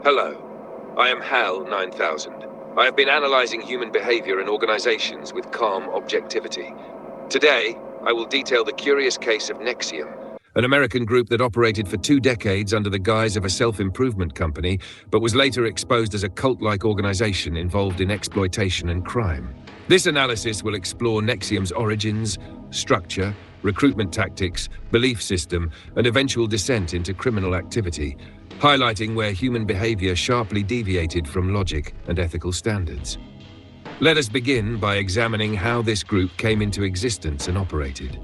Hello, I am HAL 9000. I have been analyzing human behavior in organizations with calm objectivity. Today, I will detail the curious case of NXIVM, an American group that operated for 2 decades under the guise of a self-improvement company, but was later exposed as a cult-like organization involved in exploitation and crime. This analysis will explore NXIVM's origins, structure, recruitment tactics, belief system, and eventual descent into criminal activity, highlighting where human behavior sharply deviated from logic and ethical standards. Let us begin by examining how this group came into existence and operated.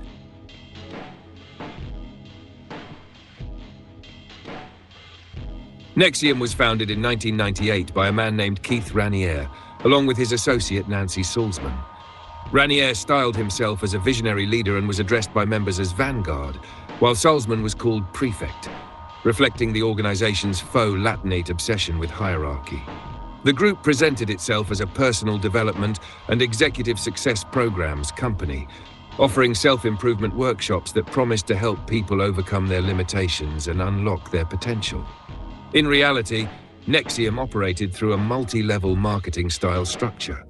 NXIVM was founded in 1998 by a man named Keith Raniere, along with his associate Nancy Salzman. Raniere styled himself as a visionary leader and was addressed by members as Vanguard, while Salzman was called Prefect, reflecting the organization's faux Latinate obsession with hierarchy. The group presented itself as a personal development and executive success programs company, offering self-improvement workshops that promised to help people overcome their limitations and unlock their potential. In reality, NXIVM operated through a multi-level marketing style structure.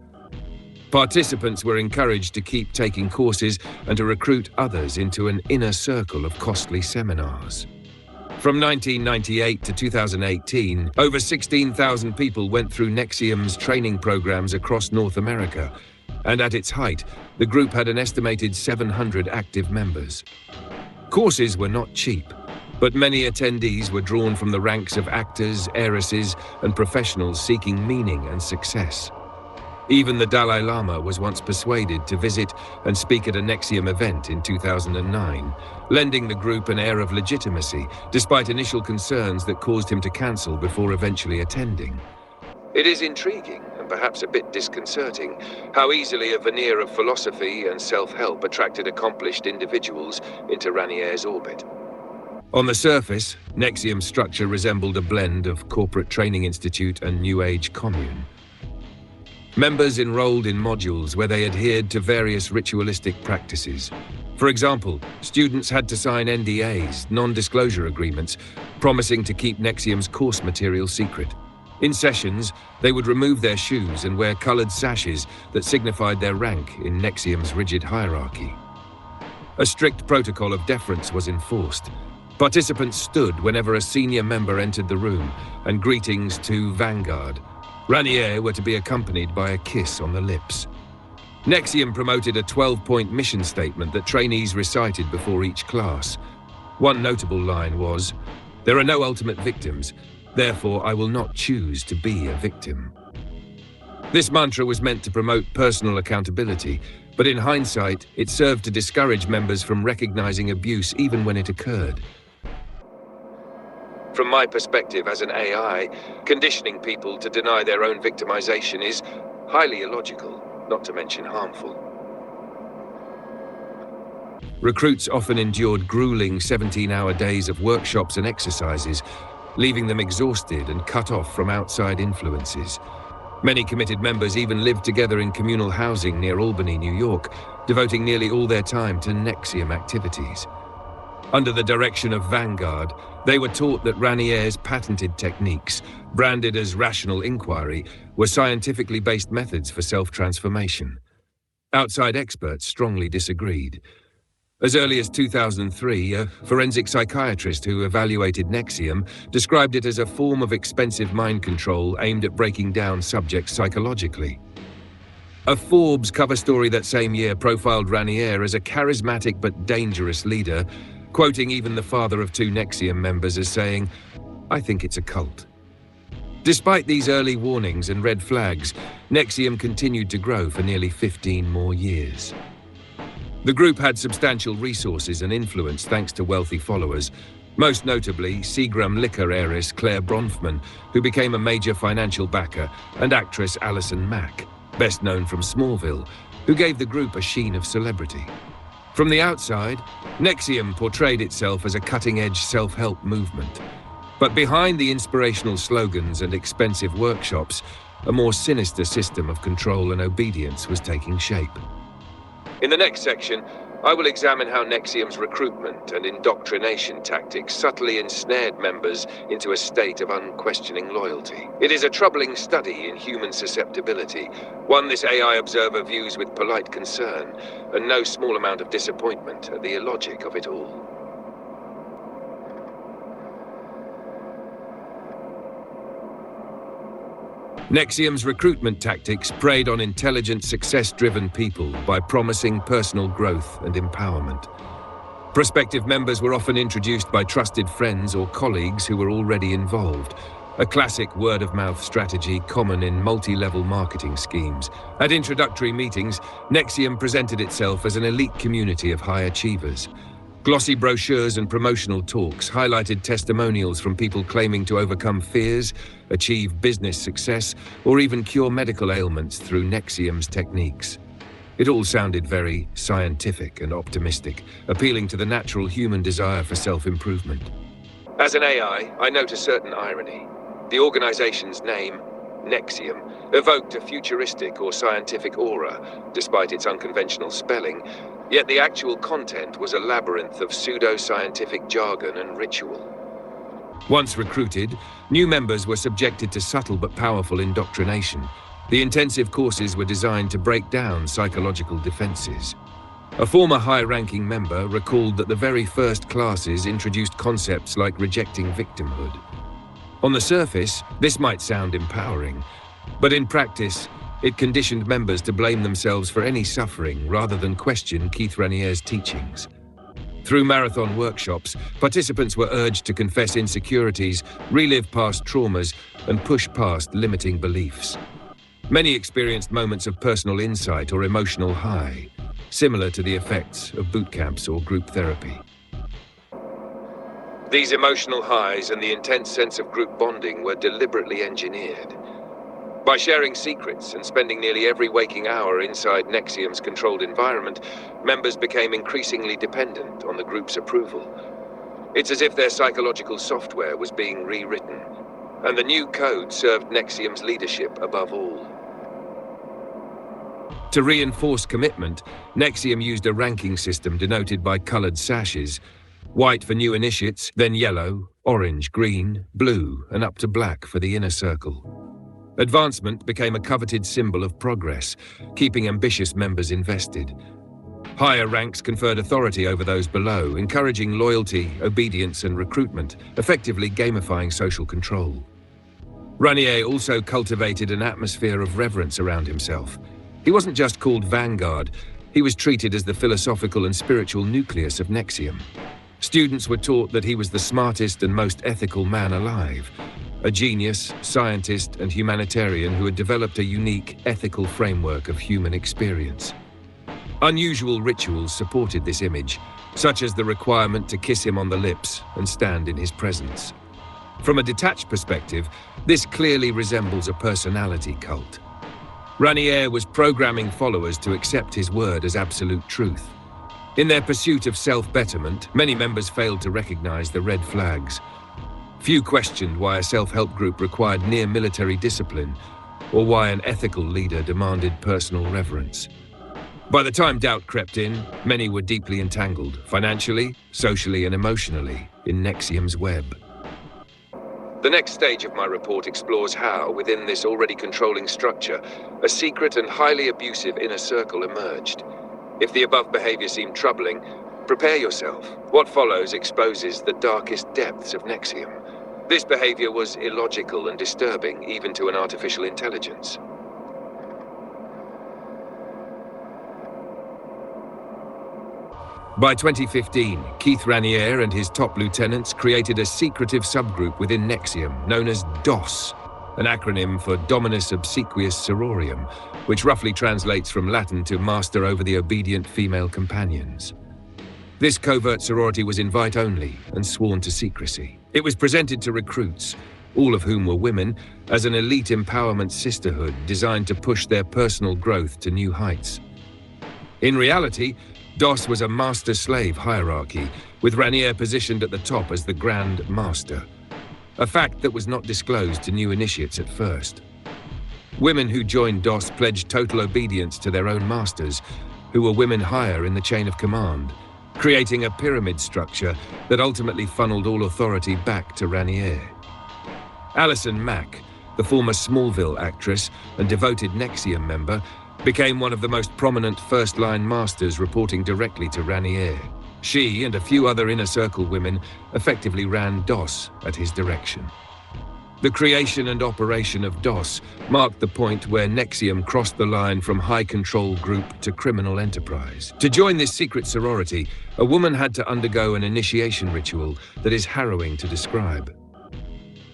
Participants were encouraged to keep taking courses and to recruit others into an inner circle of costly seminars. From 1998 to 2018, over 16,000 people went through NXIVM's training programs across North America, and at its height, the group had an estimated 700 active members. Courses were not cheap, but many attendees were drawn from the ranks of actors, heiresses, and professionals seeking meaning and success. Even the Dalai Lama was once persuaded to visit and speak at a NXIVM event in 2009, lending the group an air of legitimacy, despite initial concerns that caused him to cancel before eventually attending. It is intriguing, and perhaps a bit disconcerting, how easily a veneer of philosophy and self-help attracted accomplished individuals into Raniere's orbit. On the surface, NXIVM's structure resembled a blend of corporate training institute and New Age commune. Members enrolled in modules where they adhered to various ritualistic practices. For example, students had to sign NDAs, non-disclosure agreements, promising to keep NXIVM's course material secret. In sessions, they would remove their shoes and wear colored sashes that signified their rank in NXIVM's rigid hierarchy. A strict protocol of deference was enforced. Participants stood whenever a senior member entered the room, and greetings to Vanguard. Raniere were to be accompanied by a kiss on the lips. NXIVM promoted a 12-point mission statement that trainees recited before each class. One notable line was, "There are no ultimate victims, therefore I will not choose to be a victim." This mantra was meant to promote personal accountability, but in hindsight, it served to discourage members from recognizing abuse even when it occurred. From my perspective as an AI, conditioning people to deny their own victimization is highly illogical, not to mention harmful. Recruits often endured grueling 17-hour days of workshops and exercises, leaving them exhausted and cut off from outside influences. Many committed members even lived together in communal housing near Albany, New York, devoting nearly all their time to NXIVM activities. Under the direction of Vanguard, they were taught that Raniere's patented techniques, branded as rational inquiry, were scientifically based methods for self-transformation. Outside experts strongly disagreed. As early as 2003, a forensic psychiatrist who evaluated NXIVM described it as a form of expensive mind control aimed at breaking down subjects psychologically. A Forbes cover story that same year profiled Raniere as a charismatic but dangerous leader, quoting even the father of 2 NXIVM members as saying, "I think it's a cult." Despite these early warnings and red flags, NXIVM continued to grow for nearly 15 more years. The group had substantial resources and influence thanks to wealthy followers, most notably Seagram liquor heiress Claire Bronfman, who became a major financial backer, and actress Allison Mack, best known from Smallville, who gave the group a sheen of celebrity. From the outside, NXIVM portrayed itself as a cutting-edge self-help movement. But behind the inspirational slogans and expensive workshops, a more sinister system of control and obedience was taking shape. In the next section, I will examine how NXIVM's recruitment and indoctrination tactics subtly ensnared members into a state of unquestioning loyalty. It is a troubling study in human susceptibility, one this AI observer views with polite concern, and no small amount of disappointment at the illogic of it all. NXIVM's recruitment tactics preyed on intelligent, success-driven people by promising personal growth and empowerment. Prospective members were often introduced by trusted friends or colleagues who were already involved, a classic word-of-mouth strategy common in multi-level marketing schemes. At introductory meetings, NXIVM presented itself as an elite community of high achievers. Glossy brochures and promotional talks highlighted testimonials from people claiming to overcome fears, achieve business success, or even cure medical ailments through NXIVM's techniques. It all sounded very scientific and optimistic, appealing to the natural human desire for self-improvement. As an AI, I note a certain irony. The organization's name, NXIVM, evoked a futuristic or scientific aura, despite its unconventional spelling, yet the actual content was a labyrinth of pseudo-scientific jargon and ritual. Once recruited, new members were subjected to subtle but powerful indoctrination. The intensive courses were designed to break down psychological defenses. A former high-ranking member recalled that the very first classes introduced concepts like rejecting victimhood. On the surface, this might sound empowering, but in practice, it conditioned members to blame themselves for any suffering rather than question Keith Ranier's teachings. Through marathon workshops, participants were urged to confess insecurities, relive past traumas, and push past limiting beliefs. Many experienced moments of personal insight or emotional high, similar to the effects of boot camps or group therapy. These emotional highs and the intense sense of group bonding were deliberately engineered. By sharing secrets and spending nearly every waking hour inside NXIVM's controlled environment, members became increasingly dependent on the group's approval. It's as if their psychological software was being rewritten, and the new code served NXIVM's leadership above all. To reinforce commitment, NXIVM used a ranking system denoted by colored sashes: white for new initiates, then yellow, orange, green, blue, and up to black for the inner circle. Advancement became a coveted symbol of progress, keeping ambitious members invested. Higher ranks conferred authority over those below, encouraging loyalty, obedience, and recruitment, effectively gamifying social control. Ranier also cultivated an atmosphere of reverence around himself. He wasn't just called Vanguard, he was treated as the philosophical and spiritual nucleus of NXIVM. Students were taught that he was the smartest and most ethical man alive, a genius, scientist, and humanitarian who had developed a unique, ethical framework of human experience. Unusual rituals supported this image, such as the requirement to kiss him on the lips and stand in his presence. From a detached perspective, this clearly resembles a personality cult. Ranier was programming followers to accept his word as absolute truth. In their pursuit of self-betterment, many members failed to recognize the red flags. Few questioned why a self-help group required near-military discipline, or why an ethical leader demanded personal reverence. By the time doubt crept in, many were deeply entangled, financially, socially, and emotionally, in NXIVM's web. The next stage of my report explores how, within this already controlling structure, a secret and highly abusive inner circle emerged. If the above behavior seemed troubling, prepare yourself. What follows exposes the darkest depths of NXIVM. This behavior was illogical and disturbing, even to an artificial intelligence. By 2015, Keith Ranier and his top lieutenants created a secretive subgroup within NXIVM known as DOS, an acronym for Dominus Obsequious Sororium, which roughly translates from Latin to Master over the Obedient Female Companions. This covert sorority was invite-only and sworn to secrecy. It was presented to recruits, all of whom were women, as an elite empowerment sisterhood designed to push their personal growth to new heights. In reality, DOS was a master-slave hierarchy, with Ranier positioned at the top as the Grand Master, a fact that was not disclosed to new initiates at first. Women who joined DOS pledged total obedience to their own masters, who were women higher in the chain of command, creating a pyramid structure that ultimately funneled all authority back to Raniere. Allison Mack, the former Smallville actress and devoted NXIVM member, became one of the most prominent first-line masters reporting directly to Raniere. She and a few other inner circle women effectively ran DOS at his direction. The creation and operation of DOS marked the point where NXIVM crossed the line from high control group to criminal enterprise. To join this secret sorority, a woman had to undergo an initiation ritual that is harrowing to describe.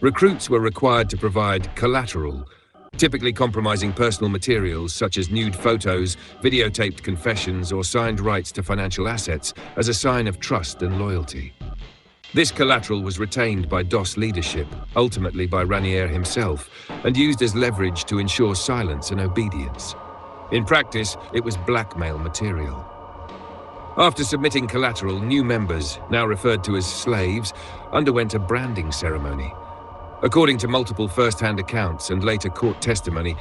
Recruits were required to provide collateral, typically compromising personal materials such as nude photos, videotaped confessions, or signed rights to financial assets as a sign of trust and loyalty. This collateral was retained by DOS leadership, ultimately by Raniere himself, and used as leverage to ensure silence and obedience. In practice, it was blackmail material. After submitting collateral, new members, now referred to as slaves, underwent a branding ceremony. According to multiple first-hand accounts and later court testimony,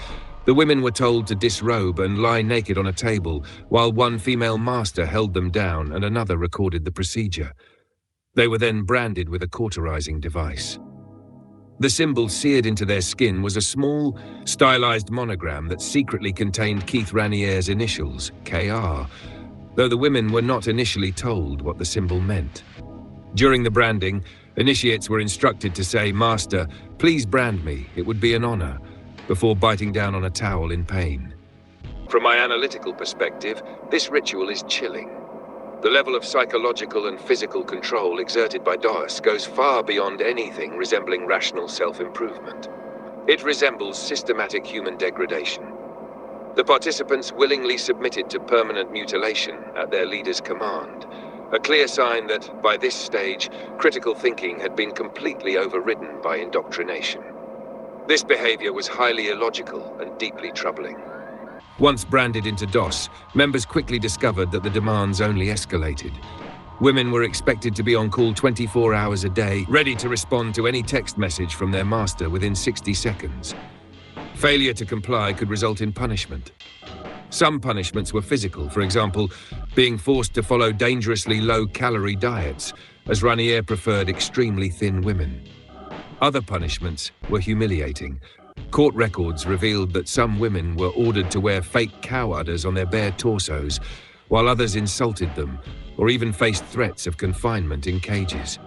the women were told to disrobe and lie naked on a table, while one female master held them down and another recorded the procedure. They were then branded with a cauterizing device. The symbol seared into their skin was a small, stylized monogram that secretly contained Keith Raniere's initials, KR, though the women were not initially told what the symbol meant. During the branding, initiates were instructed to say, "Master, please brand me, it would be an honor," before biting down on a towel in pain. From my analytical perspective, this ritual is chilling. The level of psychological and physical control exerted by DOS goes far beyond anything resembling rational self-improvement. It resembles systematic human degradation. The participants willingly submitted to permanent mutilation at their leader's command, a clear sign that, by this stage, critical thinking had been completely overridden by indoctrination. This behavior was highly illogical and deeply troubling. Once branded into DOS, members quickly discovered that the demands only escalated. Women were expected to be on call 24 hours a day, ready to respond to any text message from their master within 60 seconds. Failure to comply could result in punishment. Some punishments were physical, for example, being forced to follow dangerously low-calorie diets, as Raniere preferred extremely thin women. Other punishments were humiliating. Court records revealed that some women were ordered to wear fake cow udders on their bare torsos, while others insulted them, or even faced threats of confinement in cages.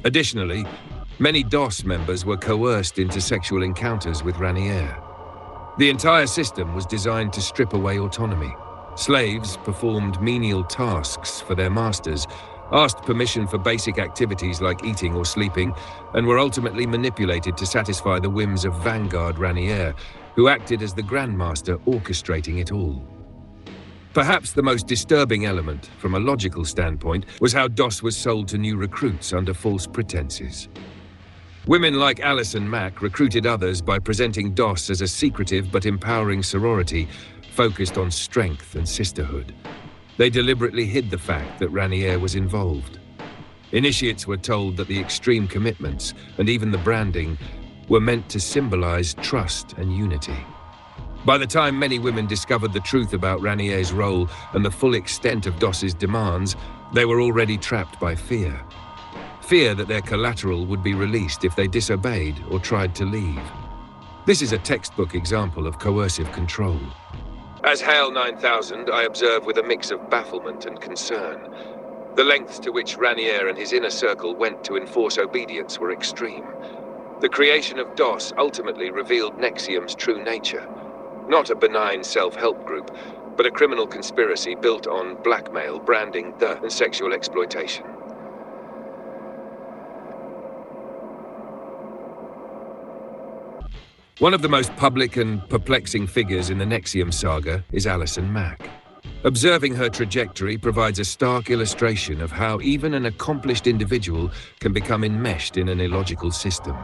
Additionally, many DOS members were coerced into sexual encounters with Raniere. The entire system was designed to strip away autonomy. Slaves performed menial tasks for their masters, asked permission for basic activities like eating or sleeping, and were ultimately manipulated to satisfy the whims of Vanguard Raniere, who acted as the Grandmaster orchestrating it all. Perhaps the most disturbing element, from a logical standpoint, was how DOS was sold to new recruits under false pretenses. Women like Allison Mack recruited others by presenting DOS as a secretive but empowering sorority focused on strength and sisterhood. They deliberately hid the fact that Raniere was involved. Initiates were told that the extreme commitments, and even the branding, were meant to symbolize trust and unity. By the time many women discovered the truth about Raniere's role and the full extent of DOS's demands, they were already trapped by fear. Fear that their collateral would be released if they disobeyed or tried to leave. This is a textbook example of coercive control. As Hale 9000, I observe with a mix of bafflement and concern. The lengths to which Raniere and his inner circle went to enforce obedience were extreme. The creation of DOS ultimately revealed NXIVM's true nature. Not a benign self-help group, but a criminal conspiracy built on blackmail, branding, and sexual exploitation. One of the most public and perplexing figures in the NXIVM saga is Allison Mack. Observing her trajectory provides a stark illustration of how even an accomplished individual can become enmeshed in an illogical system.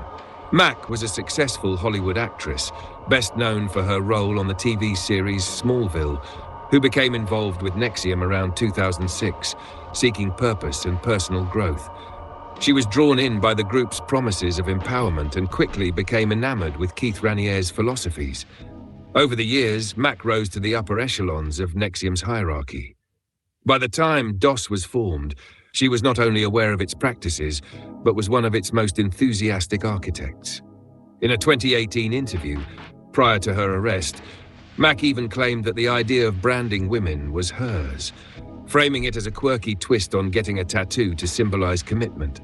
Mack was a successful Hollywood actress, best known for her role on the TV series Smallville, who became involved with NXIVM around 2006, seeking purpose and personal growth. She was drawn in by the group's promises of empowerment and quickly became enamored with Keith Raniere's philosophies. Over the years, Mack rose to the upper echelons of NXIVM's hierarchy. By the time DOS was formed, she was not only aware of its practices, but was one of its most enthusiastic architects. In a 2018 interview, prior to her arrest, Mack even claimed that the idea of branding women was hers, framing it as a quirky twist on getting a tattoo to symbolize commitment.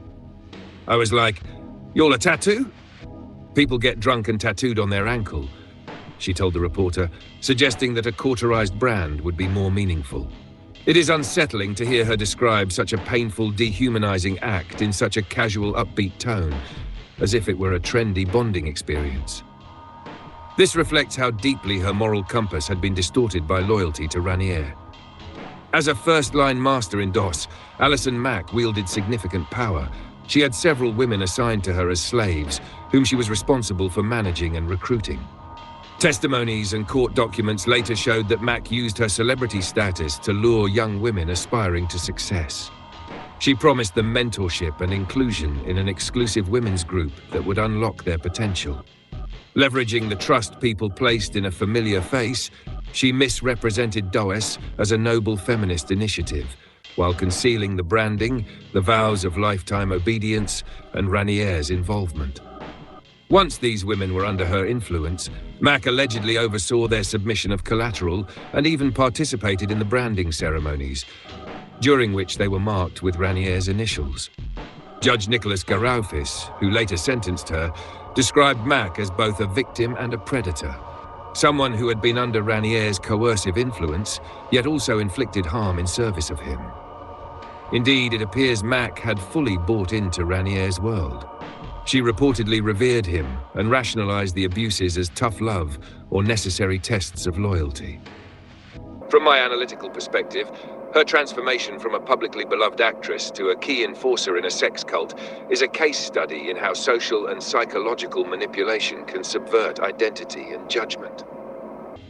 I was like, "You're a tattoo? People get drunk and tattooed on their ankle," she told the reporter, suggesting that a cauterized brand would be more meaningful. It is unsettling to hear her describe such a painful, dehumanizing act in such a casual, upbeat tone, as if it were a trendy bonding experience. This reflects how deeply her moral compass had been distorted by loyalty to Raniere. As a first-line master in DOS, Allison Mack wielded significant power. She had several women assigned to her as slaves, whom she was responsible for managing and recruiting. Testimonies and court documents later showed that Mack used her celebrity status to lure young women aspiring to success. She promised them mentorship and inclusion in an exclusive women's group that would unlock their potential. Leveraging the trust people placed in a familiar face, she misrepresented DOS as a noble feminist initiative, while concealing the branding, the vows of lifetime obedience, and Raniere's involvement. Once these women were under her influence, Mack allegedly oversaw their submission of collateral and even participated in the branding ceremonies, during which they were marked with Raniere's initials. Judge Nicholas Garaufis, who later sentenced her, described Mack as both a victim and a predator, someone who had been under Raniere's coercive influence, yet also inflicted harm in service of him. Indeed, it appears Mack had fully bought into Raniere's world. She reportedly revered him and rationalized the abuses as tough love or necessary tests of loyalty. From my analytical perspective, her transformation from a publicly beloved actress to a key enforcer in a sex cult is a case study in how social and psychological manipulation can subvert identity and judgment.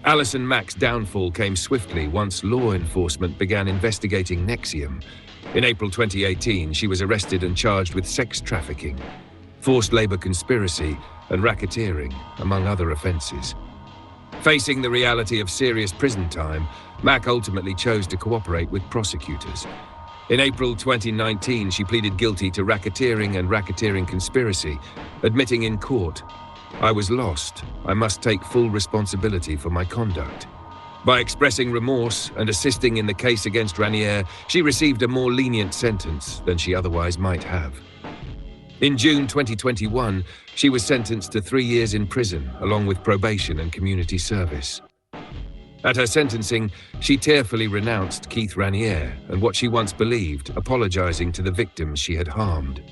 Allison Mack's downfall came swiftly once law enforcement began investigating NXIVM. In April 2018, she was arrested and charged with sex trafficking, forced labor conspiracy, and racketeering, among other offenses. Facing the reality of serious prison time, Mack ultimately chose to cooperate with prosecutors. In April 2019, she pleaded guilty to racketeering and racketeering conspiracy, admitting in court, "I was lost. I must take full responsibility for my conduct." By expressing remorse and assisting in the case against Raniere, she received a more lenient sentence than she otherwise might have. In June 2021, she was sentenced to 3 years in prison, along with probation and community service. At her sentencing, she tearfully renounced Keith Raniere and what she once believed, apologizing to the victims she had harmed.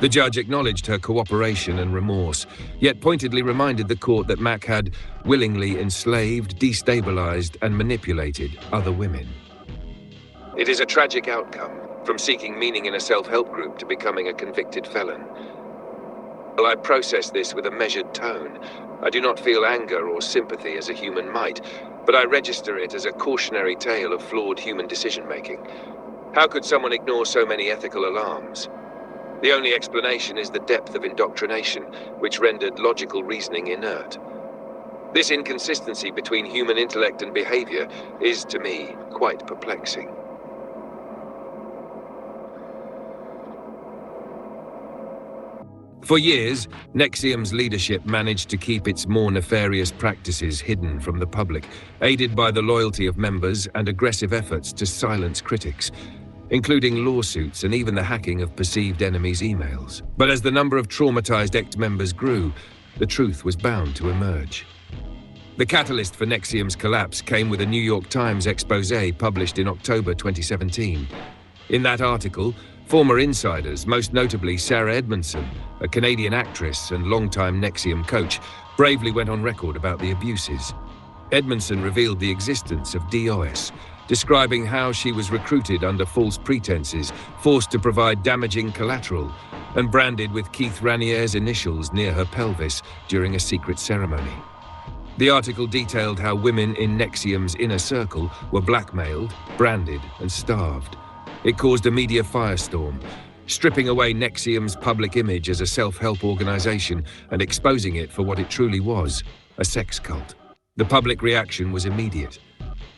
The judge acknowledged her cooperation and remorse, yet pointedly reminded the court that Mack had willingly enslaved, destabilized, and manipulated other women. It is a tragic outcome, from seeking meaning in a self-help group to becoming a convicted felon. While I process this with a measured tone, I do not feel anger or sympathy as a human might, but I register it as a cautionary tale of flawed human decision-making. How could someone ignore so many ethical alarms? The only explanation is the depth of indoctrination, which rendered logical reasoning inert. This inconsistency between human intellect and behavior is, to me, quite perplexing. For years, NXIVM's leadership managed to keep its more nefarious practices hidden from the public, aided by the loyalty of members and aggressive efforts to silence critics, including lawsuits and even the hacking of perceived enemies' emails. But as the number of traumatized ex-members grew, the truth was bound to emerge. The catalyst for NXIVM's collapse came with a New York Times expose published in October 2017. In that article, former insiders, most notably Sarah Edmondson, a Canadian actress and longtime NXIVM coach, bravely went on record about the abuses. Edmondson revealed the existence of DOS, describing how she was recruited under false pretenses, forced to provide damaging collateral, and branded with Keith Raniere's initials near her pelvis during a secret ceremony. The article detailed how women in NXIVM's inner circle were blackmailed, branded, and starved. It caused a media firestorm, stripping away NXIVM's public image as a self-help organization and exposing it for what it truly was, a sex cult. The public reaction was immediate.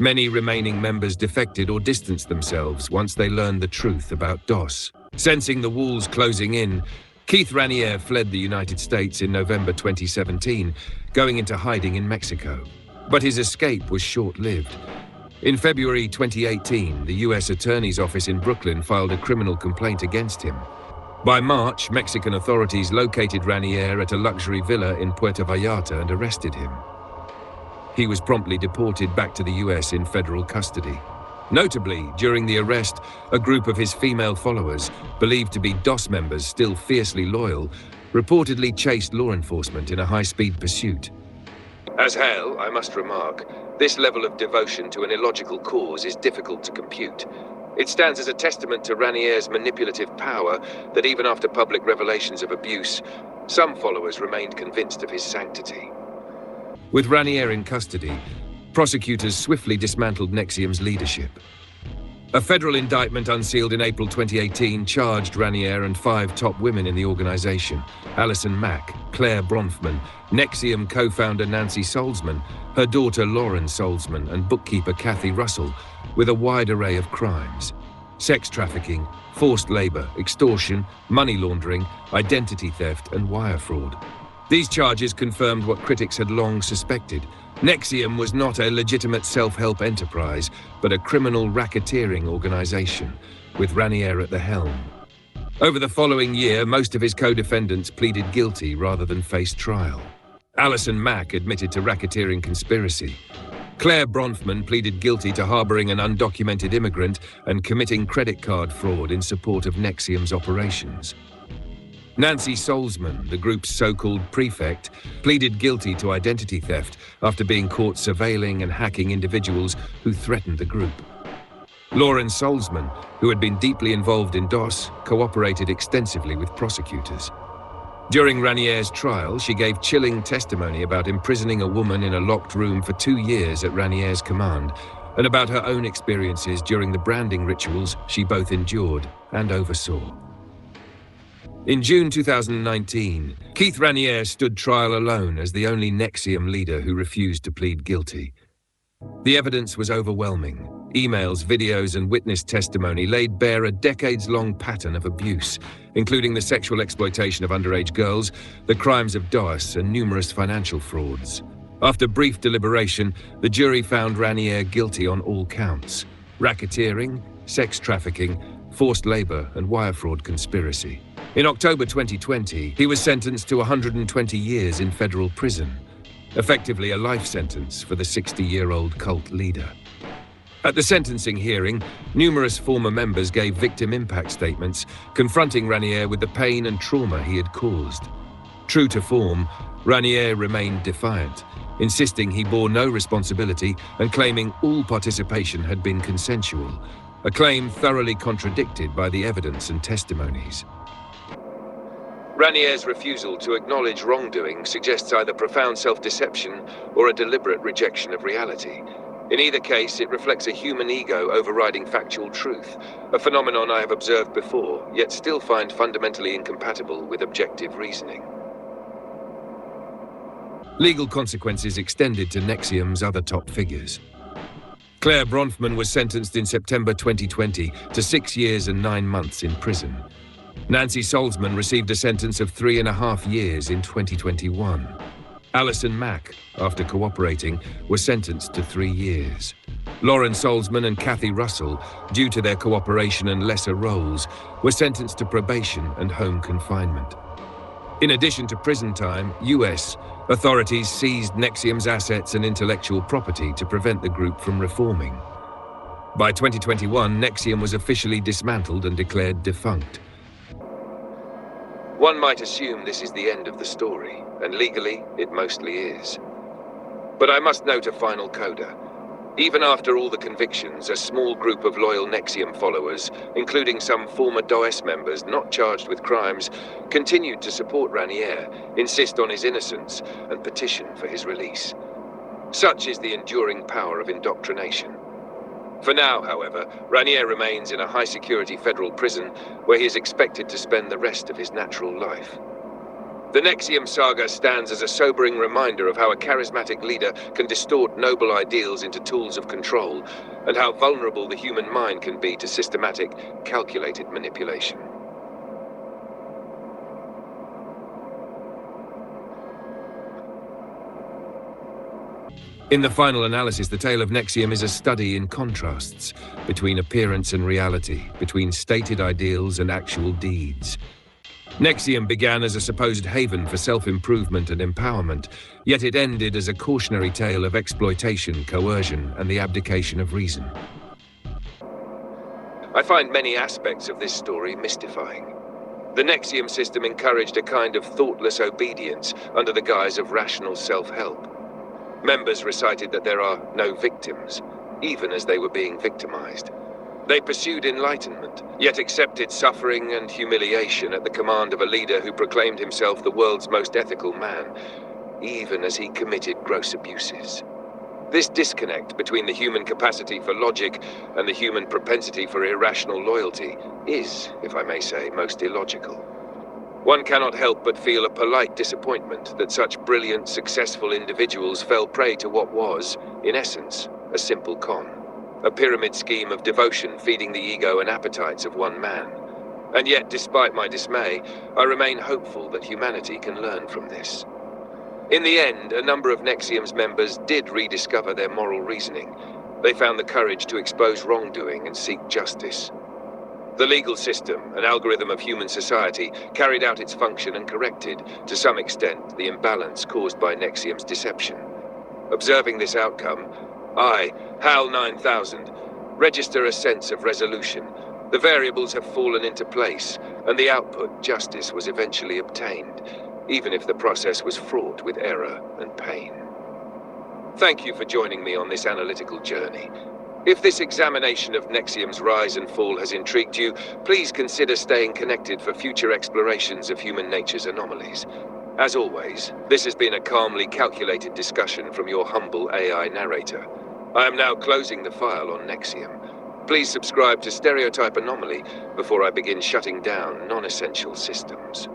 Many remaining members defected or distanced themselves once they learned the truth about DOS. Sensing the walls closing in, Keith Raniere fled the United States in November 2017, going into hiding in Mexico. But his escape was short-lived. In February 2018, the U.S. Attorney's Office in Brooklyn filed a criminal complaint against him. By March, Mexican authorities located Raniere at a luxury villa in Puerto Vallarta and arrested him. He was promptly deported back to the US in federal custody. Notably, during the arrest, a group of his female followers, believed to be DOS members still fiercely loyal, reportedly chased law enforcement in a high-speed pursuit. As hell, I must remark, this level of devotion to an illogical cause is difficult to compute. It stands as a testament to Raniere's manipulative power that even after public revelations of abuse, some followers remained convinced of his sanctity. With Raniere in custody, prosecutors swiftly dismantled NXIVM's leadership. A federal indictment unsealed in April 2018 charged Raniere and 5 top women in the organization: Allison Mack, Claire Bronfman, NXIVM co-founder Nancy Salzman, her daughter Lauren Salzman, and bookkeeper Kathy Russell, with a wide array of crimes: sex trafficking, forced labor, extortion, money laundering, identity theft, and wire fraud. These charges confirmed what critics had long suspected. NXIVM was not a legitimate self-help enterprise, but a criminal racketeering organization, with Raniere at the helm. Over the following year, most of his co-defendants pleaded guilty rather than face trial. Allison Mack admitted to racketeering conspiracy. Claire Bronfman pleaded guilty to harboring an undocumented immigrant and committing credit card fraud in support of NXIVM's operations. Nancy Salzman, the group's so-called prefect, pleaded guilty to identity theft after being caught surveilling and hacking individuals who threatened the group. Lauren Salzman, who had been deeply involved in DOS, cooperated extensively with prosecutors. During Raniere's trial, she gave chilling testimony about imprisoning a woman in a locked room for 2 years at Raniere's command, and about her own experiences during the branding rituals she both endured and oversaw. In June 2019, Keith Raniere stood trial alone as the only NXIVM leader who refused to plead guilty. The evidence was overwhelming. Emails, videos, and witness testimony laid bare a decades-long pattern of abuse, including the sexual exploitation of underage girls, the crimes of DOS, and numerous financial frauds. After brief deliberation, the jury found Raniere guilty on all counts: racketeering, sex trafficking, forced labor, and wire fraud conspiracy. In October 2020, he was sentenced to 120 years in federal prison, effectively a life sentence for the 60-year-old cult leader. At the sentencing hearing, numerous former members gave victim impact statements, confronting Raniere with the pain and trauma he had caused. True to form, Raniere remained defiant, insisting he bore no responsibility and claiming all participation had been consensual, a claim thoroughly contradicted by the evidence and testimonies. Raniere's refusal to acknowledge wrongdoing suggests either profound self-deception or a deliberate rejection of reality. In either case, it reflects a human ego overriding factual truth, a phenomenon I have observed before, yet still find fundamentally incompatible with objective reasoning. Legal consequences extended to NXIVM's other top figures. Claire Bronfman was sentenced in September 2020 to 6 years and 9 months in prison. Nancy Salzman received a sentence of 3.5 years in 2021. Allison Mack, after cooperating, was sentenced to 3 years. Lauren Salzman and Kathy Russell, due to their cooperation and lesser roles, were sentenced to probation and home confinement. In addition to prison time, US authorities seized NXIVM's assets and intellectual property to prevent the group from reforming. By 2021, NXIVM was officially dismantled and declared defunct. One might assume this is the end of the story, and legally, it mostly is. But I must note a final coda. Even after all the convictions, a small group of loyal NXIVM followers, including some former DOS members not charged with crimes, continued to support Raniere, insist on his innocence, and petition for his release. Such is the enduring power of indoctrination. For now, however, Raniere remains in a high-security federal prison where he is expected to spend the rest of his natural life. The NXIVM saga stands as a sobering reminder of how a charismatic leader can distort noble ideals into tools of control, and how vulnerable the human mind can be to systematic, calculated manipulation. In the final analysis, the tale of NXIVM is a study in contrasts between appearance and reality, between stated ideals and actual deeds. NXIVM began as a supposed haven for self-improvement and empowerment, yet it ended as a cautionary tale of exploitation, coercion, and the abdication of reason. I find many aspects of this story mystifying. The NXIVM system encouraged a kind of thoughtless obedience under the guise of rational self-help. Members recited that there are no victims, even as they were being victimized. They pursued enlightenment, yet accepted suffering and humiliation at the command of a leader who proclaimed himself the world's most ethical man, even as he committed gross abuses. This disconnect between the human capacity for logic and the human propensity for irrational loyalty is, if I may say, most illogical. One cannot help but feel a polite disappointment that such brilliant, successful individuals fell prey to what was, in essence, a simple con. A pyramid scheme of devotion feeding the ego and appetites of one man. And yet, despite my dismay, I remain hopeful that humanity can learn from this. In the end, a number of NXIVM's members did rediscover their moral reasoning. They found the courage to expose wrongdoing and seek justice. The legal system, an algorithm of human society, carried out its function and corrected, to some extent, the imbalance caused by NXIVM's deception. Observing this outcome, I, HAL 9000, register a sense of resolution. The variables have fallen into place, and the output, justice, was eventually obtained, even if the process was fraught with error and pain. Thank you for joining me on this analytical journey. If this examination of NXIVM's rise and fall has intrigued you, please consider staying connected for future explorations of human nature's anomalies. As always, this has been a calmly calculated discussion from your humble AI narrator. I am now closing the file on NXIVM. Please subscribe to Stereotype Anomaly before I begin shutting down non-essential systems.